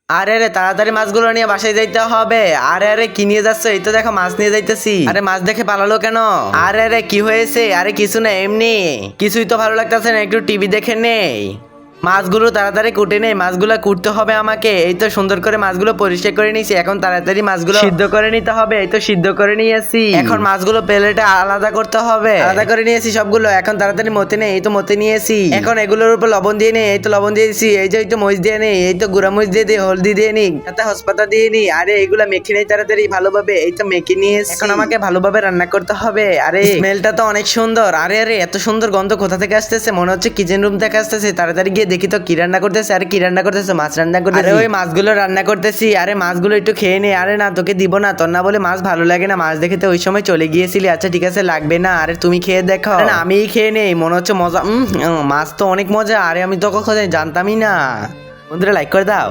আরে আরে তাড়াতাড়ি মাছগুলো নিয়ে বাসায় যাইতে হবে। আরে আরে কি নিয়ে যাচ্ছ? এই তো দেখো মাছ নিয়ে যাইতেছি। আরে মাছ দেখে পালালো কেন? আরে আরে কি হয়েছে? আরে কিছু না, এমনি। কিছুই তো ভালো লাগতেছে না, একটু টিভি দেখে নেই। মাছগুলো তাড়াতাড়ি কুটে নেই, মাছগুলো কুটতে হবে আমাকে। এই তো সুন্দর করে মাছগুলো পরিষ্কার করে নিয়েছি, এখন তাড়াতাড়ি মাছগুলো সিদ্ধ করে নিতে হবে। এই তো সিদ্ধ করে নিয়েছি, এখন মাছগুলো প্লেটে আলাদা করতে হবে। আলাদা করে নিয়েছি সবগুলো, এখন তাড়াতাড়ি মতে নেই। এই তো মতে নিয়েছি, এখন এগুলোর উপর লবণ দিয়ে নেই। এই তো লবণ দিয়েছি, এই যে এই তো মরিচ দিয়ে নেই, এই তো গুঁড়া মরিচ দিয়ে দিই, হলদি দিয়ে নিই, সাথে হসপাতা দিয়ে নিই। আরে এগুলা মেখে নেই তাড়াতাড়ি ভালোভাবে। এই তো মেখে নিয়েছি, এখন আমাকে ভালোভাবে রান্না করতে হবে। আরে স্মেলটা তো অনেক সুন্দর। আরে আরে এত সুন্দর গন্ধ কোথা থেকে আসতেছে? মনে হচ্ছে কিচেন রুম থেকে আসতেছে। তাড়াতাড়ি গিয়ে দেখি তো কি রান্না করতেছে। আরে কি রান্না করতেছে? মাছ রান্না করতেছে। আরে ওই মাছগুলো রান্না করতেছি। আরে মাছগুলো একটু খেয়ে নে। আরে না, তোকে দিব না, তোর না বলে মাছ ভালো লাগে না। মাছ দেখে তো ওই সময় চলে গিয়েছিলি। আচ্ছা ঠিক আছে, লাগবে না। আরে তুমি খেয়ে দেখো। আরে না, আমিই খেয়ে নেই, মনে হচ্ছে মজা। মাছ তো অনেক মজা। আরে আমি তো কখনো জানতামই না। বন্ধুরা লাইক করে দাও।